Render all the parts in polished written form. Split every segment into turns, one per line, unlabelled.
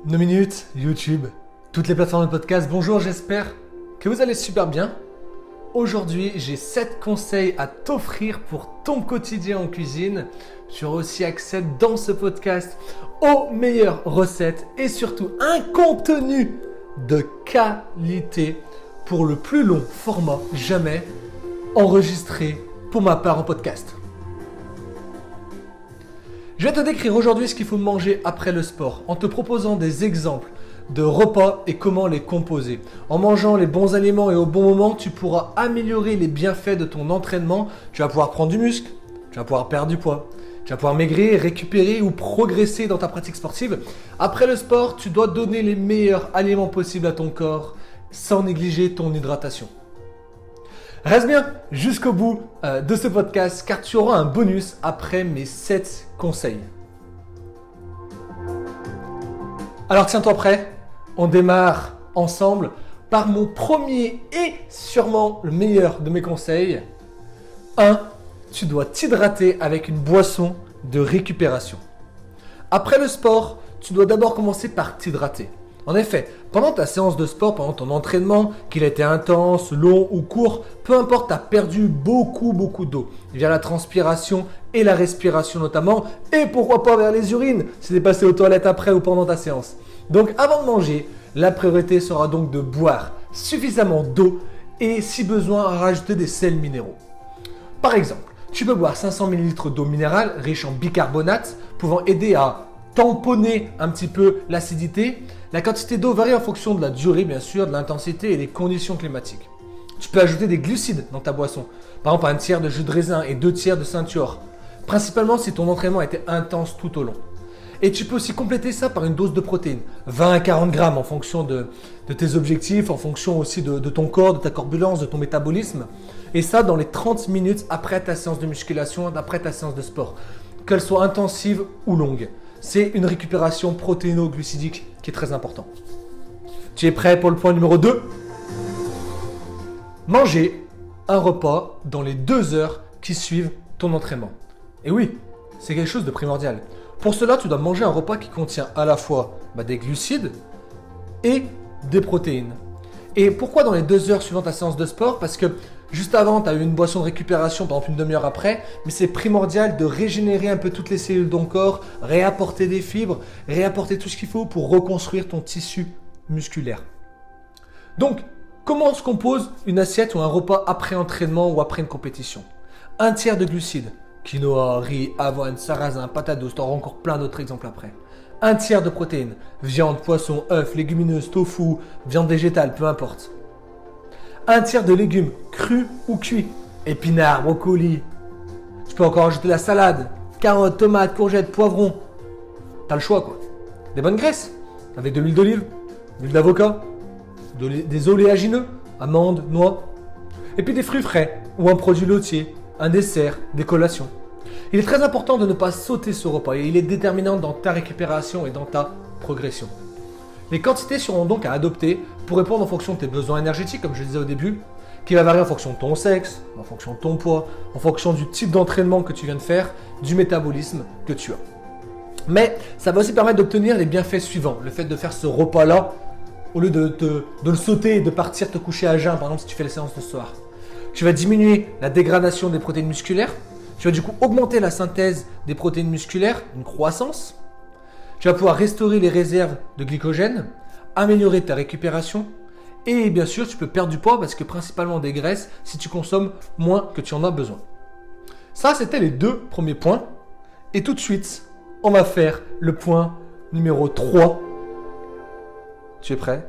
No Minutes, YouTube, toutes les plateformes de podcast. Bonjour, j'espère que vous allez super bien. Aujourd'hui, j'ai 7 conseils à t'offrir pour ton quotidien en cuisine. Tu auras aussi accès dans ce podcast aux meilleures recettes et surtout un contenu de qualité pour le plus long format jamais enregistré pour ma part en podcast. Je vais te décrire aujourd'hui ce qu'il faut manger après le sport en te proposant des exemples de repas et comment les composer. En mangeant les bons aliments et au bon moment, tu pourras améliorer les bienfaits de ton entraînement. Tu vas pouvoir prendre du muscle, tu vas pouvoir perdre du poids, tu vas pouvoir maigrir, récupérer ou progresser dans ta pratique sportive. Après le sport, tu dois donner les meilleurs aliments possibles à ton corps sans négliger ton hydratation. Reste bien jusqu'au bout de ce podcast car tu auras un bonus après mes 7 conseils. Alors tiens-toi prêt, on démarre ensemble par mon premier et sûrement le meilleur de mes conseils. 1. Tu dois t'hydrater avec une boisson de récupération. Après le sport, tu dois d'abord commencer par t'hydrater. En effet, pendant ta séance de sport, pendant ton entraînement, qu'il a été intense, long ou court, peu importe, tu as perdu beaucoup d'eau via la transpiration et la respiration notamment, et pourquoi pas vers les urines si tu es passé aux toilettes après ou pendant ta séance. Donc avant de manger, la priorité sera donc de boire suffisamment d'eau et si besoin, rajouter des sels minéraux. Par exemple, tu peux boire 500 ml d'eau minérale riche en bicarbonate, pouvant aider à tamponner un petit peu l'acidité. La quantité d'eau varie en fonction de la durée, bien sûr, de l'intensité et des conditions climatiques. Tu peux ajouter des glucides dans ta boisson, par exemple un tiers de jus de raisin et 2 tiers de ceinture, principalement si ton entraînement a été intense tout au long. Et tu peux aussi compléter ça par une dose de protéines, 20 à 40 grammes en fonction de tes objectifs, en fonction aussi de ton corps, de ta corpulence, de ton métabolisme. Et ça dans les 30 minutes après ta séance de musculation, après ta séance de sport, qu'elle soit intensive ou longue. C'est une récupération protéino-glucidique qui est très important. Tu es prêt pour le point numéro 2 ? Manger un repas dans les 2 heures qui suivent ton entraînement. Et oui, c'est quelque chose de primordial. Pour cela, tu dois manger un repas qui contient à la fois des glucides et des protéines. Et pourquoi dans les 2 heures suivant ta séance de sport ? Parce que juste avant, tu as eu une boisson de récupération, par exemple une demi-heure après, mais c'est primordial de régénérer un peu toutes les cellules de ton corps, réapporter des fibres, réapporter tout ce qu'il faut pour reconstruire ton tissu musculaire. Donc, comment se compose une assiette ou un repas après entraînement ou après une compétition ? 1 tiers de glucides, quinoa, riz, avoine, sarrasin, patate douce, tu auras encore plein d'autres exemples après. 1 tiers de protéines, viande, poisson, œufs, légumineuses, tofu, viande végétale, peu importe. 1 tiers de légumes, crus ou cuits, épinards, brocolis. Tu peux encore ajouter la salade, carottes, tomates, courgettes, poivrons. T'as le choix quoi. Des bonnes graisses, avec de l'huile d'olive, de l'huile d'avocat, des oléagineux, amandes, noix. Et puis des fruits frais ou un produit laitier, un dessert, des collations. Il est très important de ne pas sauter ce repas et il est déterminant dans ta récupération et dans ta progression. Les quantités seront donc à adopter pour répondre en fonction de tes besoins énergétiques, comme je le disais au début, qui va varier en fonction de ton sexe, en fonction de ton poids, en fonction du type d'entraînement que tu viens de faire, du métabolisme que tu as. Mais ça va aussi permettre d'obtenir les bienfaits suivants. Le fait de faire ce repas-là, au lieu de le sauter et de partir te coucher à jeun, par exemple si tu fais les séances de soir. Tu vas diminuer la dégradation des protéines musculaires. Tu vas du coup augmenter la synthèse des protéines musculaires, une croissance. Tu vas pouvoir restaurer les réserves de glycogène, améliorer ta récupération et bien sûr tu peux perdre du poids parce que principalement des graisses si tu consommes moins que tu en as besoin. Ça c'était les 2 premiers points et tout de suite on va faire le point numéro 3. Tu es prêt ?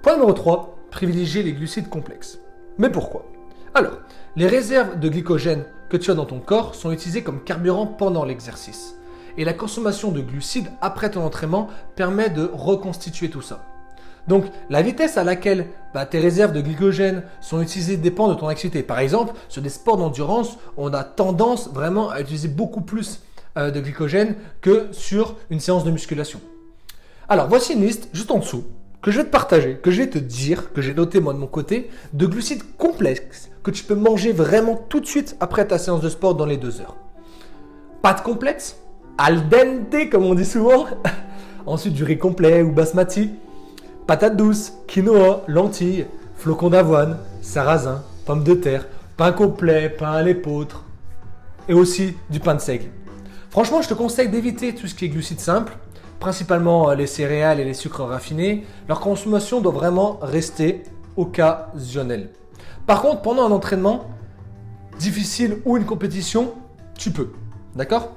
Point numéro 3, privilégier les glucides complexes. Mais pourquoi ? Alors, les réserves de glycogène que tu as dans ton corps sont utilisées comme carburant pendant l'exercice. Et la consommation de glucides après ton entraînement permet de reconstituer tout ça. Donc, la vitesse à laquelle tes réserves de glycogène sont utilisées dépend de ton activité. Par exemple, sur des sports d'endurance, on a tendance vraiment à utiliser beaucoup plus de glycogène que sur une séance de musculation. Alors, voici une liste juste en dessous que je vais te partager, que je vais te dire, que j'ai noté moi de mon côté, de glucides complexes que tu peux manger vraiment tout de suite après ta séance de sport dans les 2 heures. Pâtes complètes, al dente comme on dit souvent, Ensuite, du riz complet ou basmati, patates douces, quinoa, lentilles, flocons d'avoine, sarrasin, pommes de terre, pain complet, pain à l'épeautre et aussi du pain de seigle. Franchement, je te conseille d'éviter tout ce qui est glucides simples, principalement les céréales et les sucres raffinés. Leur consommation doit vraiment rester occasionnelle. Par contre, pendant un entraînement difficile ou une compétition, tu peux. D'accord ?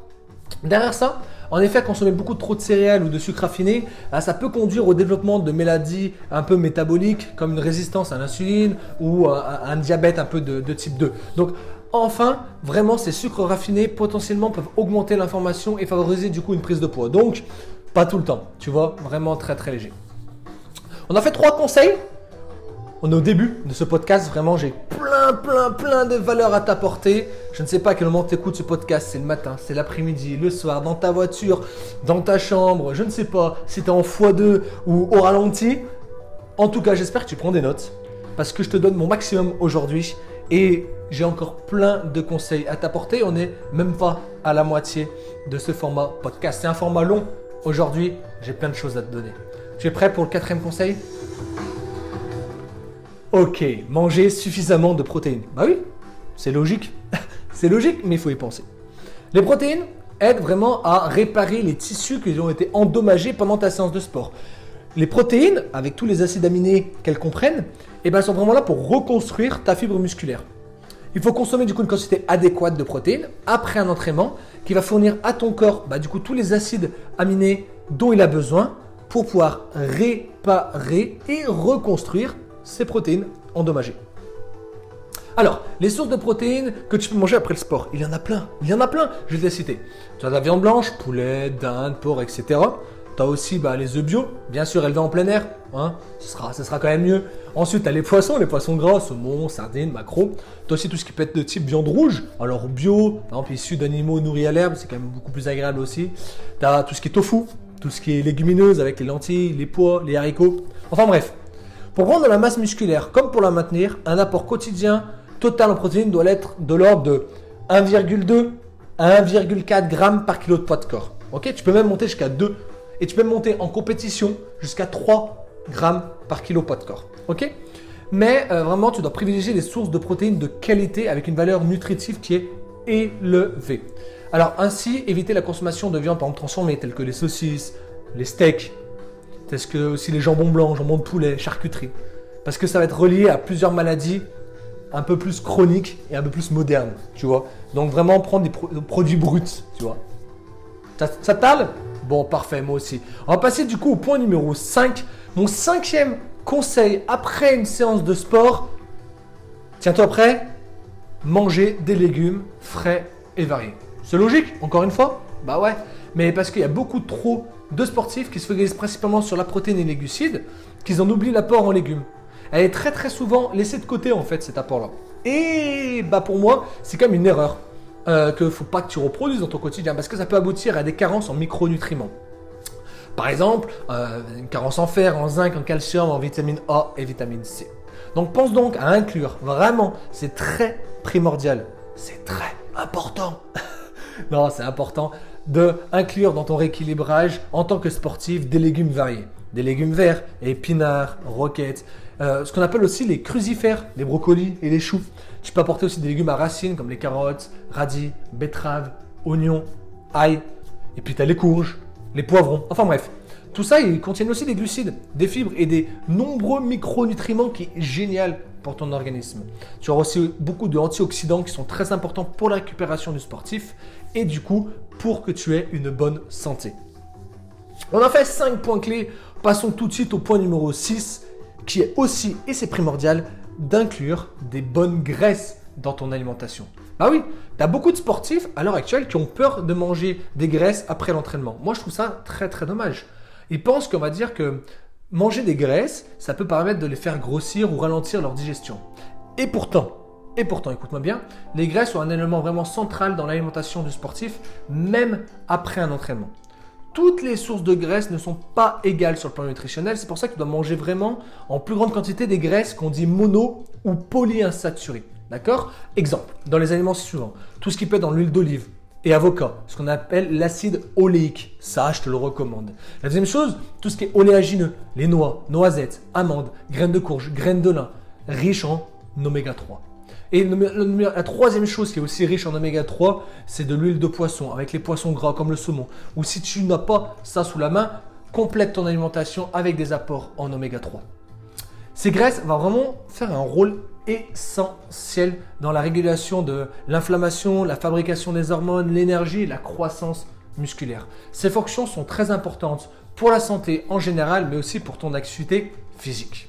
Derrière ça, en effet, consommer beaucoup trop de céréales ou de sucres raffinés, ça peut conduire au développement de maladies un peu métaboliques, comme une résistance à l'insuline ou un diabète un peu de type 2. Donc, enfin, vraiment, ces sucres raffinés potentiellement peuvent augmenter l'inflammation et favoriser du coup une prise de poids. Donc, pas tout le temps, tu vois, vraiment très très léger. On a fait 3 conseils. On est au début de ce podcast, vraiment j'ai plein de valeurs à t'apporter. Je ne sais pas à quel moment tu écoutes ce podcast, c'est le matin, c'est l'après-midi, le soir, dans ta voiture, dans ta chambre, je ne sais pas si tu es en x2 ou au ralenti. En tout cas, j'espère que tu prends des notes parce que je te donne mon maximum aujourd'hui et j'ai encore plein de conseils à t'apporter. On n'est même pas à la moitié de ce format podcast. C'est un format long. Aujourd'hui, j'ai plein de choses à te donner. Tu es prêt pour le 4e conseil ? Ok, manger suffisamment de protéines. Bah oui, c'est logique. C'est logique, mais il faut y penser. Les protéines aident vraiment à réparer les tissus qui ont été endommagés pendant ta séance de sport. Les protéines, avec tous les acides aminés qu'elles comprennent, sont vraiment là pour reconstruire ta fibre musculaire. Il faut consommer du coup une quantité adéquate de protéines après un entraînement qui va fournir à ton corps tous les acides aminés dont il a besoin pour pouvoir réparer et reconstruire ces protéines endommagées. Alors, les sources de protéines que tu peux manger après le sport, il y en a plein, je vais te les citer. Tu as la viande blanche, poulet, dinde, porc, etc. Tu as aussi les œufs bio, bien sûr élevés en plein air, ce sera quand même mieux. Ensuite, tu as les poissons gras, saumon, sardines, maquereaux. Tu as aussi tout ce qui peut être de type viande rouge, alors bio, par exemple issu d'animaux nourris à l'herbe, c'est quand même beaucoup plus agréable aussi. Tu as tout ce qui est tofu, tout ce qui est légumineuse avec les lentilles, les pois, les haricots, enfin bref. Pour prendre de la masse musculaire comme pour la maintenir, un apport quotidien total en protéines doit être de l'ordre de 1,2 à 1,4 g par kilo de poids de corps. Ok, tu peux même monter jusqu'à 2 et tu peux monter en compétition jusqu'à 3 g par kilo poids de corps. Ok, mais vraiment, tu dois privilégier les sources de protéines de qualité avec une valeur nutritive qui est élevée. Alors ainsi, éviter la consommation de viande par exemple transformée telles que les saucisses, les steaks, tels que aussi les jambons blancs, jambons de poulet, charcuterie. Parce que ça va être relié à plusieurs maladies un peu plus chroniques et un peu plus modernes, tu vois. Donc vraiment prendre des produits bruts, tu vois. Ça te parle ? Bon, parfait, moi aussi. On va passer du coup au point numéro 5. Mon 5e conseil après une séance de sport. Tiens-toi prêt ? Manger des légumes frais et variés. C'est logique, encore une fois ? Bah ouais. Mais parce qu'il y a beaucoup trop de sportifs qui se focalisent principalement sur la protéine et les glucides, qu'ils en oublient l'apport en légumes. Elle est très souvent laissée de côté en fait cet apport-là. Et pour moi, c'est comme une erreur qu'il ne faut pas que tu reproduises dans ton quotidien parce que ça peut aboutir à des carences en micronutriments. Par exemple, une carence en fer, en zinc, en calcium, en vitamine A et vitamine C. Donc pense donc à inclure, vraiment, c'est très primordial, c'est très important. Non, c'est important de inclure dans ton rééquilibrage en tant que sportif des légumes variés. Des légumes verts, épinards, roquettes, ce qu'on appelle aussi les crucifères, les brocolis et les choux. Tu peux apporter aussi des légumes à racines comme les carottes, radis, betteraves, oignons, ail. Et puis tu as les courges, les poivrons, enfin bref. Tout ça, ils contiennent aussi des glucides, des fibres et des nombreux micronutriments qui est génial pour ton organisme. Tu auras aussi beaucoup d'antioxydants qui sont très importants pour la récupération du sportif et du coup pour que tu aies une bonne santé. On a fait 5 points clés. Passons tout de suite au point numéro 6 qui est aussi, et c'est primordial, d'inclure des bonnes graisses dans ton alimentation. Bah oui, tu as beaucoup de sportifs à l'heure actuelle qui ont peur de manger des graisses après l'entraînement. Moi, je trouve ça très dommage. Ils pensent qu'on va dire que manger des graisses, ça peut permettre de les faire grossir ou ralentir leur digestion. Et pourtant, écoute-moi bien, les graisses sont un élément vraiment central dans l'alimentation du sportif, même après un entraînement. Toutes les sources de graisses ne sont pas égales sur le plan nutritionnel, c'est pour ça que tu dois manger vraiment en plus grande quantité des graisses qu'on dit mono ou polyinsaturées. D'accord ? Exemple, dans les aliments suivants, tout ce qui peut être dans l'huile d'olive, et avocat, ce qu'on appelle l'acide oléique. Ça, je te le recommande. La deuxième chose, tout ce qui est oléagineux, les noix, noisettes, amandes, graines de courge, graines de lin, riches en oméga 3. Et la troisième chose qui est aussi riche en oméga 3, c'est de l'huile de poisson, avec les poissons gras comme le saumon. Ou si tu n'as pas ça sous la main, complète ton alimentation avec des apports en oméga 3. Ces graisses vont vraiment faire un rôle essentiel dans la régulation de l'inflammation, la fabrication des hormones, l'énergie et la croissance musculaire. Ces fonctions sont très importantes pour la santé en général, mais aussi pour ton activité physique.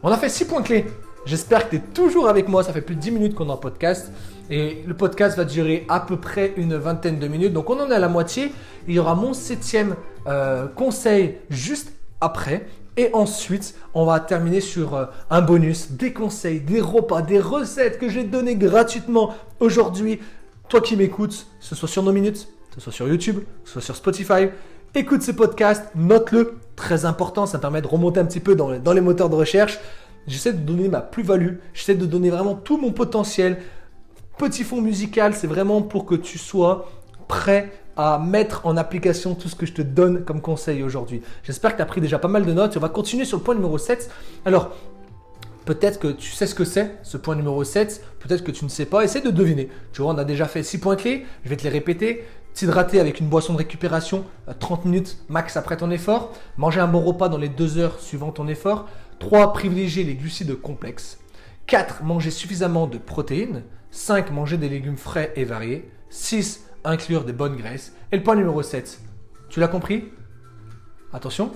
On a fait 6 points clés. J'espère que tu es toujours avec moi. Ça fait plus de 10 minutes qu'on est en podcast. Et le podcast va durer à peu près une vingtaine de minutes. Donc on en est à la moitié. Il y aura mon 7e conseil juste après. Et ensuite, on va terminer sur un bonus, des conseils, des repas, des recettes que j'ai données gratuitement aujourd'hui. Toi qui m'écoutes, que ce soit sur nos minutes, que ce soit sur YouTube, que ce soit sur Spotify, écoute ce podcast, note-le, très important, ça me permet de remonter un petit peu dans les moteurs de recherche. J'essaie de donner ma plus-value, j'essaie de donner vraiment tout mon potentiel. Petit fond musical, c'est vraiment pour que tu sois prêt à mettre en application tout ce que je te donne comme conseil aujourd'hui. J'espère que tu as pris déjà pas mal de notes. On va continuer sur le point numéro 7. Alors, peut-être que tu sais ce que c'est, ce point numéro 7. Peut-être que tu ne sais pas. Essaie de deviner. Tu vois, on a déjà fait 6 points clés. Je vais te les répéter. T'hydrater avec une boisson de récupération 30 minutes max après ton effort. Manger un bon repas dans les 2 heures suivant ton effort. 3. Privilégier les glucides complexes. 4. Manger suffisamment de protéines. 5. Manger des légumes frais et variés. 6. Inclure des bonnes graisses. Et le point numéro 7, tu l'as compris? Attention.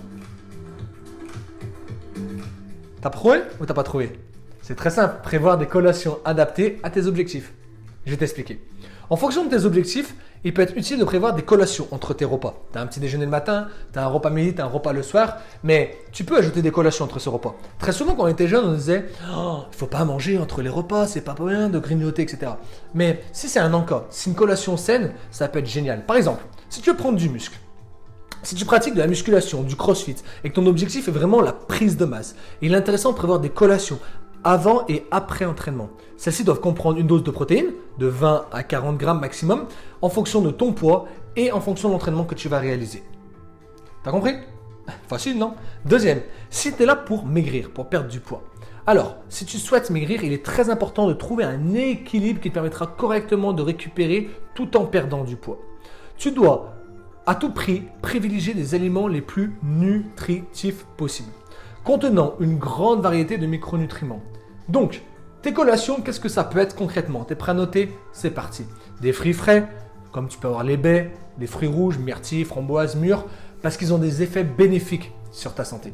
T'as trouvé ou t'as pas trouvé? C'est très simple, prévoir des collations adaptées à tes objectifs. Je vais t'expliquer. En fonction de tes objectifs, il peut être utile de prévoir des collations entre tes repas. Tu as un petit déjeuner le matin, tu as un repas midi, tu as un repas le soir, mais tu peux ajouter des collations entre ces repas. Très souvent, quand on était jeune, on disait oh, il ne faut pas manger entre les repas, c'est pas bien de grignoter, etc. Mais si c'est un encas, si une collation saine, ça peut être génial. Par exemple, si tu veux prendre du muscle, si tu pratiques de la musculation, du crossfit, et que ton objectif est vraiment la prise de masse, il est intéressant de prévoir des collations avant et après entraînement. Celles-ci doivent comprendre une dose de protéines, de 20 à 40 grammes maximum, en fonction de ton poids et en fonction de l'entraînement que tu vas réaliser. T'as compris? Facile, non? Deuxième, si tu es là pour maigrir, pour perdre du poids. Alors, si tu souhaites maigrir, il est très important de trouver un équilibre qui te permettra correctement de récupérer tout en perdant du poids. Tu dois, à tout prix, privilégier des aliments les plus nutritifs possibles, contenant une grande variété de micronutriments. Donc, tes collations, qu'est-ce que ça peut être concrètement? T'es prêt à noter? C'est parti. Des fruits frais, comme tu peux avoir les baies, des fruits rouges, myrtilles, framboises, mûres, parce qu'ils ont des effets bénéfiques sur ta santé.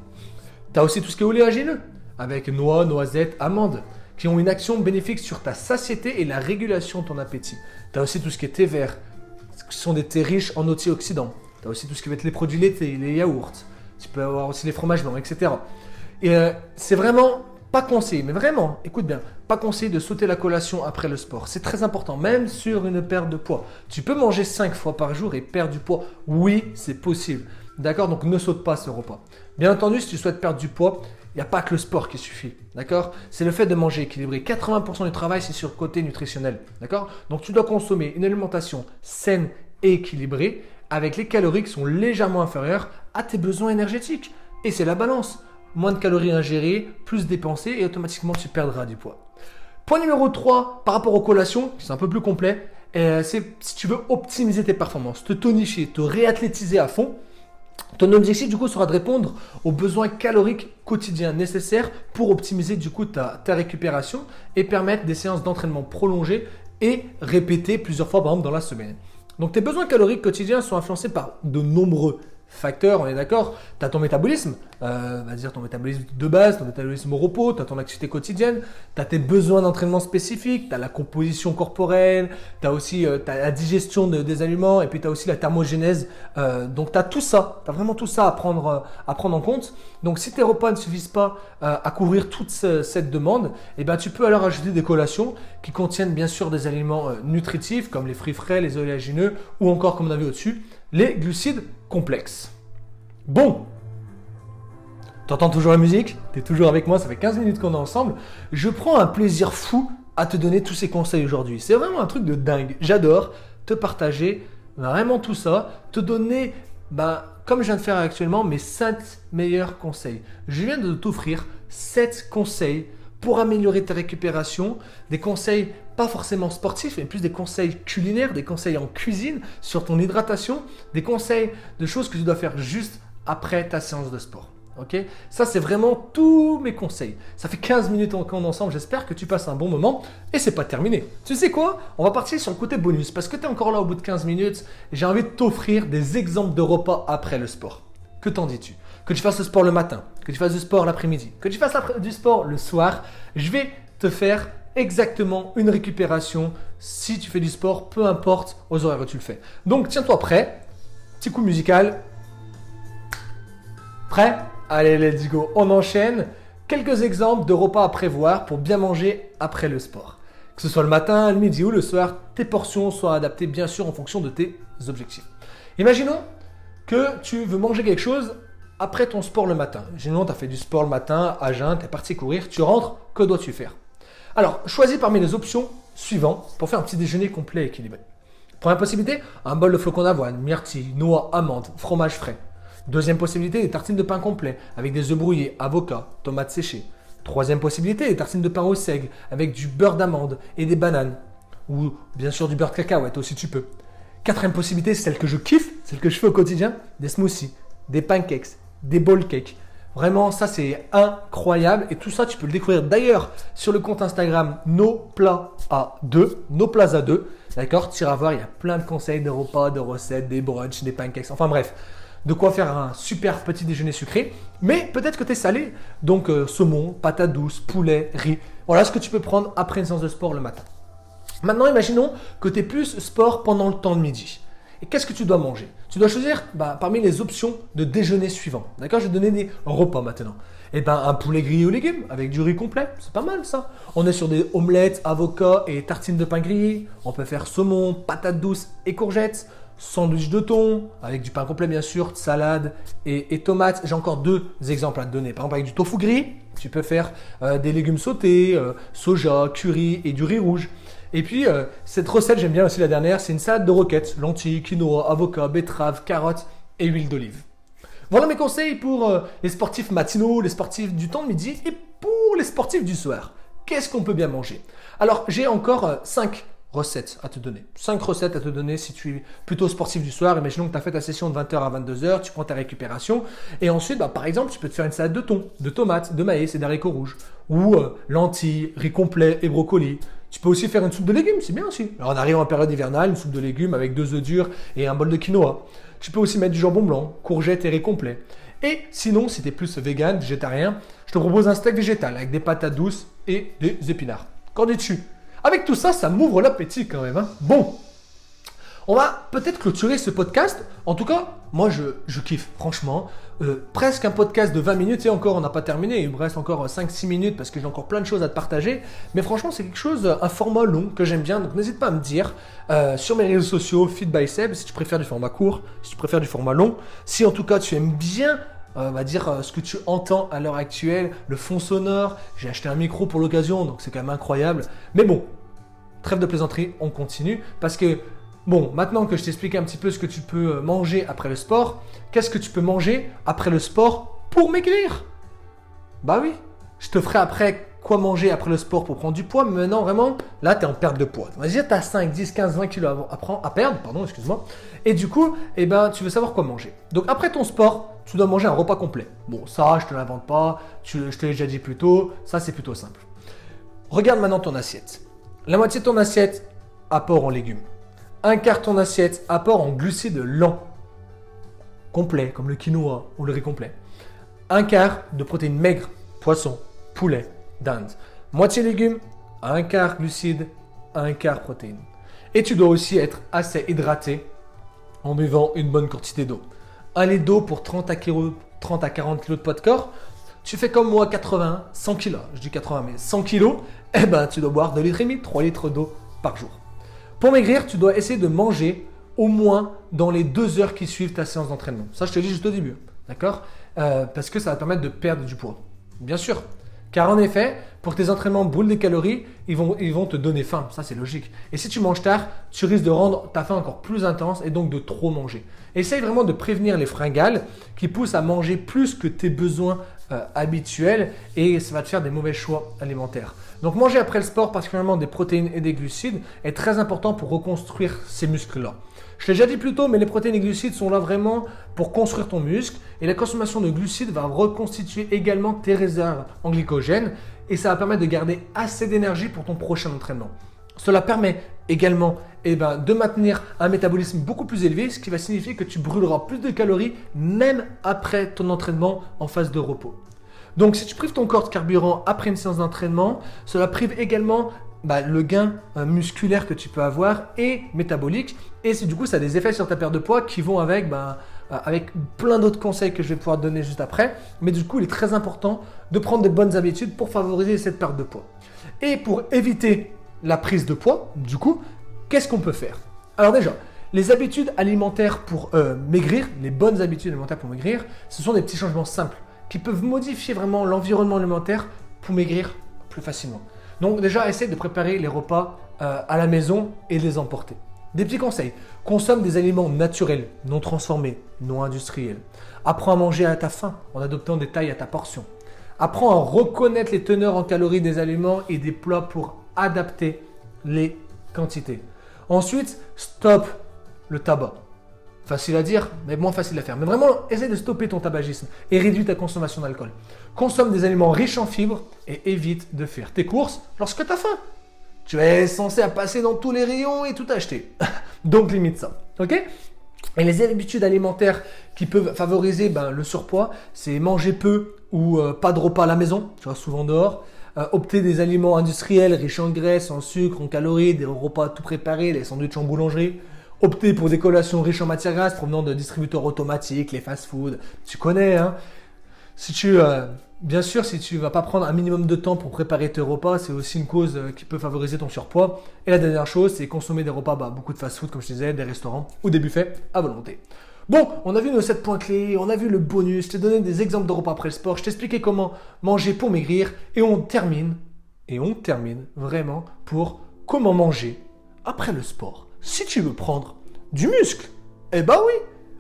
Tu as aussi tout ce qui est oléagineux, avec noix, noisettes, amandes, qui ont une action bénéfique sur ta satiété et la régulation de ton appétit. Tu as aussi tout ce qui est thé vert, qui sont des thés riches en antioxydants. Tu as aussi tout ce qui va être les produits laitiers, les yaourts. Tu peux avoir aussi les fromages blancs, etc. Et c'est vraiment pas conseillé, mais vraiment, écoute bien, pas conseillé de sauter la collation après le sport. C'est très important, même sur une perte de poids. Tu peux manger 5 fois par jour et perdre du poids. Oui, c'est possible. D'accord? Donc ne saute pas ce repas. Bien entendu, si tu souhaites perdre du poids, il n'y a pas que le sport qui suffit. D'accord? C'est le fait de manger équilibré. 80% du travail, c'est sur le côté nutritionnel. D'accord? Donc tu dois consommer une alimentation saine et équilibrée avec les calories qui sont légèrement inférieures à tes besoins énergétiques. Et c'est la balance. Moins de calories ingérées, plus dépensées et automatiquement tu perdras du poids. Point numéro 3, par rapport aux collations, c'est un peu plus complet, c'est si tu veux optimiser tes performances, te tonifier, te réathlétiser à fond, ton objectif du coup sera de répondre aux besoins caloriques quotidiens nécessaires pour optimiser du coup ta récupération et permettre des séances d'entraînement prolongées et répétées plusieurs fois par exemple dans la semaine. Donc tes besoins caloriques quotidiens sont influencés par de nombreux facteurs, on est d'accord. Tu as ton métabolisme, on va dire ton métabolisme de base, ton métabolisme au repos, tu as ton activité quotidienne, tu as tes besoins d'entraînement spécifiques, tu as la composition corporelle, tu as aussi la digestion des aliments et puis tu as aussi la thermogénèse. Donc tu as tout ça, tu as vraiment tout ça à prendre en compte. Donc si tes repas ne suffisent pas à couvrir toute cette demande, eh ben, tu peux alors ajouter des collations qui contiennent bien sûr des aliments nutritifs comme les fruits frais, les oléagineux ou encore comme on a vu au-dessus, les glucides complexes. Bon, t'entends toujours la musique? T'es toujours avec moi, ça fait 15 minutes qu'on est ensemble. Je prends un plaisir fou à te donner tous ces conseils aujourd'hui. C'est vraiment un truc de dingue, j'adore. te partager vraiment tout ça, te donner, comme je viens de faire actuellement, mes 7 meilleurs conseils. Je viens de t'offrir 7 conseils pour améliorer ta récupération, des conseils pas forcément sportifs, mais plus des conseils culinaires, des conseils en cuisine, sur ton hydratation, des conseils de choses que tu dois faire juste après ta séance de sport. Ok, ça, c'est vraiment tous mes conseils. Ça fait 15 minutes qu'on est ensemble, j'espère que tu passes un bon moment et c'est pas terminé. Tu sais quoi? On va partir sur le côté bonus parce que tu es encore là au bout de 15 minutes. J'ai envie de t'offrir des exemples de repas après le sport. Que t'en dis-tu? Que tu fasses le sport le matin, que tu fasses du sport l'après-midi, que tu fasses du sport le soir, je vais te faire exactement une récupération si tu fais du sport, peu importe aux horaires où tu le fais. Donc tiens-toi prêt, petit coup musical. Prêt? Allez, let's go, on enchaîne. Quelques exemples de repas à prévoir pour bien manger après le sport. Que ce soit le matin, le midi ou le soir, tes portions soient adaptées bien sûr en fonction de tes objectifs. Imaginons que tu veux manger quelque chose après ton sport le matin. Imaginons que tu as fait du sport le matin, à jeun, tu es parti courir, tu rentres, que dois-tu faire? Alors, choisis parmi les options suivantes pour faire un petit déjeuner complet et équilibré. Première possibilité, un bol de flocons d'avoine, myrtilles, noix, amandes, fromage frais. Deuxième possibilité, des tartines de pain complet avec des œufs brouillés, avocats, tomates séchées. Troisième possibilité, des tartines de pain au seigle avec du beurre d'amande et des bananes. Ou bien sûr du beurre de cacahuète aussi tu peux. Quatrième possibilité, celle que je kiffe, celle que je fais au quotidien, des smoothies, des pancakes, des bowl cakes. Vraiment, ça c'est incroyable et tout ça tu peux le découvrir d'ailleurs sur le compte Instagram NoPlazA2, NoPlazA2. D'accord, tu iras voir, il y a plein de conseils de repas, de recettes, des brunchs, des pancakes, enfin bref. De quoi faire un super petit déjeuner sucré, mais peut-être que tu es salé, donc saumon, patates douces, poulet, riz. Voilà ce que tu peux prendre après une séance de sport le matin. Maintenant, imaginons que tu es plus sport pendant le temps de midi. Et qu'est-ce que tu dois manger? Tu dois choisir parmi les options de déjeuner suivants. D'accord? Je vais te donner des repas maintenant. Un poulet grillé aux légumes avec du riz complet, c'est pas mal ça. On est sur des omelettes, avocats et tartines de pain grillé. On peut faire saumon, patates douces et courgettes. Sandwich de thon, avec du pain complet bien sûr, salade et tomates. J'ai encore 2 exemples à te donner. Par exemple, avec du tofu gris, tu peux faire des légumes sautés, soja, curry et du riz rouge. Et puis, cette recette, j'aime bien aussi la dernière, c'est une salade de roquettes, lentilles, quinoa, avocat, betterave, carottes et huile d'olive. Voilà mes conseils pour les sportifs matinaux, les sportifs du temps de midi et pour les sportifs du soir. Qu'est-ce qu'on peut bien manger? Alors, j'ai encore 5 recettes à te donner. 5 recettes à te donner si tu es plutôt sportif du soir. Imaginons que tu as fait ta session de 20h à 22h, tu prends ta récupération et ensuite, par exemple, tu peux te faire une salade de thon, de tomates, de maïs et d'haricots rouges ou lentilles, riz complet et brocolis. Tu peux aussi faire une soupe de légumes, c'est bien aussi. Alors on arrive en période hivernale, une soupe de légumes avec 2 œufs durs et un bol de quinoa. Tu peux aussi mettre du jambon blanc, courgettes et riz complet. Et sinon, si tu es plus vegan, végétarien, je te propose un steak végétal avec des patates douces et des épinards. Qu'en dis-tu? Avec tout ça, ça m'ouvre l'appétit quand même. Bon, on va peut-être clôturer ce podcast. En tout cas, moi, je kiffe, franchement. Presque un podcast de 20 minutes et encore, on n'a pas terminé. Il me reste encore 5-6 minutes parce que j'ai encore plein de choses à te partager. Mais franchement, c'est quelque chose, un format long que j'aime bien. Donc, n'hésite pas à me dire sur mes réseaux sociaux, Feed by Seb, si tu préfères du format court, si tu préfères du format long. Si en tout cas, tu aimes bien on va dire ce que tu entends à l'heure actuelle, le fond sonore. J'ai acheté un micro pour l'occasion, donc c'est quand même incroyable. Mais bon, trêve de plaisanterie, on continue. Parce que, bon, maintenant que je t'explique un petit peu ce que tu peux manger après le sport, qu'est-ce que tu peux manger après le sport pour maigrir? Bah oui, je te ferai après quoi manger après le sport pour prendre du poids, mais maintenant vraiment, là tu es en perte de poids. On va dire tu as 5, 10, 15, 20 kilos à perdre, excuse-moi. Et du coup, tu veux savoir quoi manger. Donc après ton sport, tu dois manger un repas complet. Bon, ça, je te l'invente pas, je te l'ai déjà dit plus tôt, ça c'est plutôt simple. Regarde maintenant ton assiette. La moitié de ton assiette, apport en légumes. Un quart de ton assiette, apport en glucides lents, complets, comme le quinoa ou le riz complet. Un quart de protéines maigres, poisson, poulet, dinde. Moitié légumes, un quart glucides, un quart protéines. Et tu dois aussi être assez hydraté en buvant une bonne quantité d'eau. 1 litre d'eau pour 30 à 40 kg de poids de corps. Tu fais comme moi 80, 100 kg. Je dis 80 mais 100 kg, tu dois boire 2,5 litres, 3 litres d'eau par jour. Pour maigrir, tu dois essayer de manger au moins dans les 2 heures qui suivent ta séance d'entraînement. Ça, je te dis juste au début, d'accord? Parce que ça va te permettre de perdre du poids. Bien sûr. Car en effet, Pour que tes entraînements brûlent des calories, ils vont te donner faim. Ça, c'est logique. Et si tu manges tard, tu risques de rendre ta faim encore plus intense et donc de trop manger. Essaye vraiment de prévenir les fringales qui poussent à manger plus que tes besoins habituels et ça va te faire des mauvais choix alimentaires. Donc manger après le sport, particulièrement des protéines et des glucides, est très important pour reconstruire ces muscles-là. Je l'ai déjà dit plus tôt, mais les protéines et glucides sont là vraiment pour construire ton muscle et la consommation de glucides va reconstituer également tes réserves en glycogène et ça va permettre de garder assez d'énergie pour ton prochain entraînement. Cela permet également de maintenir un métabolisme beaucoup plus élevé, ce qui va signifier que tu brûleras plus de calories même après ton entraînement en phase de repos. Donc si tu prives ton corps de carburant après une séance d'entraînement, cela prive également le gain musculaire que tu peux avoir et métabolique. Et du coup, ça a des effets sur ta perte de poids qui vont avec plein d'autres conseils que je vais pouvoir te donner juste après. Mais du coup, il est très important de prendre des bonnes habitudes pour favoriser cette perte de poids. Et pour éviter la prise de poids, du coup, qu'est-ce qu'on peut faire? Alors déjà, les habitudes alimentaires pour maigrir, les bonnes habitudes alimentaires pour maigrir, ce sont des petits changements simples qui peuvent modifier vraiment l'environnement alimentaire pour maigrir plus facilement. Donc déjà, essaye de préparer les repas à la maison et de les emporter. Des petits conseils. Consomme des aliments naturels, non transformés, non industriels. Apprends à manger à ta faim en adoptant des tailles à ta portion. Apprends à reconnaître les teneurs en calories des aliments et des plats pour adapter les quantités. Ensuite, stop le tabac. Facile à dire, mais moins facile à faire. Mais vraiment, essaie de stopper ton tabagisme et réduis ta consommation d'alcool. Consomme des aliments riches en fibres et évite de faire tes courses lorsque tu as faim. Tu es censé passer dans tous les rayons et tout acheter. Donc limite ça. Ok ? Et les habitudes alimentaires qui peuvent favoriser le surpoids, c'est manger peu ou pas de repas à la maison, tu vois, souvent dehors. Opter des aliments industriels riches en graisse, en sucre, en calories, des repas tout préparés, des sandwichs en boulangerie. Opter pour des collations riches en matières grasses provenant de distributeurs automatiques, les fast-food. Tu connais, hein. Bien sûr, si tu ne vas pas prendre un minimum de temps pour préparer tes repas, c'est aussi une cause qui peut favoriser ton surpoids. Et la dernière chose, c'est consommer des repas, beaucoup de fast-food, comme je disais, des restaurants ou des buffets à volonté. Bon, on a vu nos 7 points clés, on a vu le bonus, je t'ai donné des exemples de repas après le sport, je t'ai expliqué comment manger pour maigrir et on termine vraiment pour comment manger après le sport. Si tu veux prendre du muscle, oui,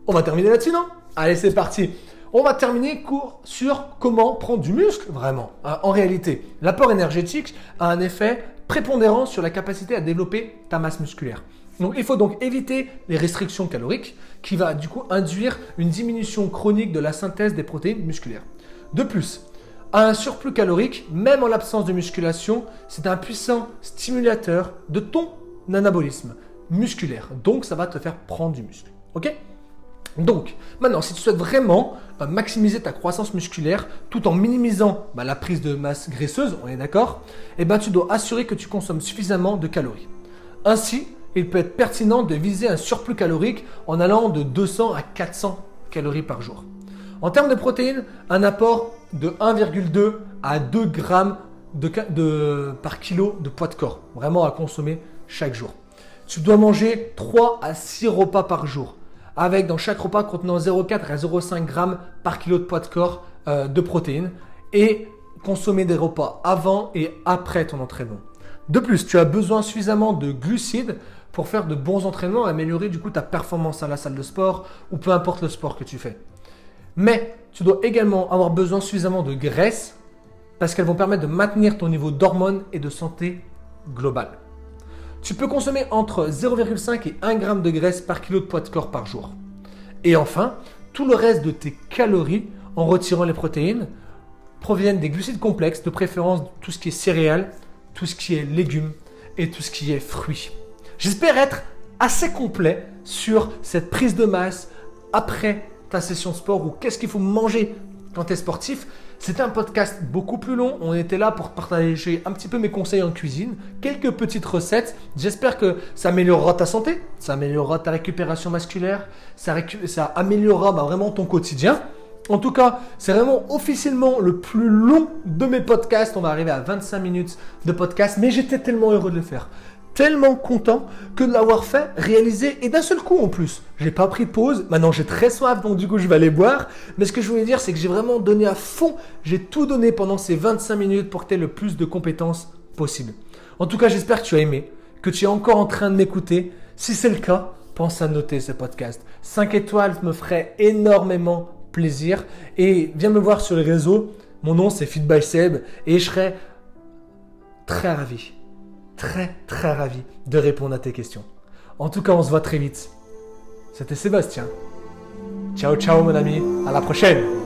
on va terminer là-dessus, non? Allez, c'est parti. On va terminer court sur comment prendre du muscle, vraiment. En réalité, l'apport énergétique a un effet prépondérant sur la capacité à développer ta masse musculaire. Donc, il faut donc éviter les restrictions caloriques qui va du coup induire une diminution chronique de la synthèse des protéines musculaires. De plus, un surplus calorique, même en l'absence de musculation, c'est un puissant stimulateur de ton anabolisme musculaire. Donc, ça va te faire prendre du muscle. Ok ? Donc, maintenant, si tu souhaites vraiment maximiser ta croissance musculaire tout en minimisant la prise de masse graisseuse, on est d'accord, tu dois assurer que tu consommes suffisamment de calories. Ainsi, il peut être pertinent de viser un surplus calorique en allant de 200 à 400 calories par jour. En termes de protéines, un apport de 1,2 à 2 grammes par kilo de poids de corps, vraiment à consommer chaque jour. Tu dois manger 3 à 6 repas par jour, avec dans chaque repas contenant 0,4 à 0,5 grammes par kilo de poids de corps de protéines et consommer des repas avant et après ton entraînement. De plus, tu as besoin suffisamment de glucides pour faire de bons entraînements et améliorer du coup ta performance à la salle de sport ou peu importe le sport que tu fais. Mais tu dois également avoir besoin suffisamment de graisse parce qu'elles vont permettre de maintenir ton niveau d'hormones et de santé globale. Tu peux consommer entre 0,5 et 1 g de graisse par kilo de poids de corps par jour. Et enfin, tout le reste de tes calories, en retirant les protéines, proviennent des glucides complexes, de préférence tout ce qui est céréales, tout ce qui est légumes et tout ce qui est fruits. J'espère être assez complet sur cette prise de masse après ta session de sport ou qu'est-ce qu'il faut manger quand tu es sportif. C'était un podcast beaucoup plus long. On était là pour partager un petit peu mes conseils en cuisine, quelques petites recettes. J'espère que ça améliorera ta santé, ça améliorera ta récupération musculaire, ça améliorera vraiment ton quotidien. En tout cas, c'est vraiment officiellement le plus long de mes podcasts. On va arriver à 25 minutes de podcast, mais j'étais tellement heureux de le faire. tellement content que de l'avoir fait, réalisé et d'un seul coup en plus. J'ai pas pris de pause, maintenant j'ai très soif donc du coup je vais aller boire. Mais ce que je voulais dire c'est que j'ai vraiment donné à fond, j'ai tout donné pendant ces 25 minutes pour que tu aies le plus de compétences possible. En tout cas j'espère que tu as aimé, que tu es encore en train de m'écouter. Si c'est le cas, pense à noter ce podcast. 5 étoiles me ferait énormément plaisir et viens me voir sur les réseaux. Mon nom c'est Fit by Seb et je serai très ravi de répondre à tes questions. En tout cas, on se voit très vite. C'était Sébastien. Ciao, ciao mon ami. À la prochaine.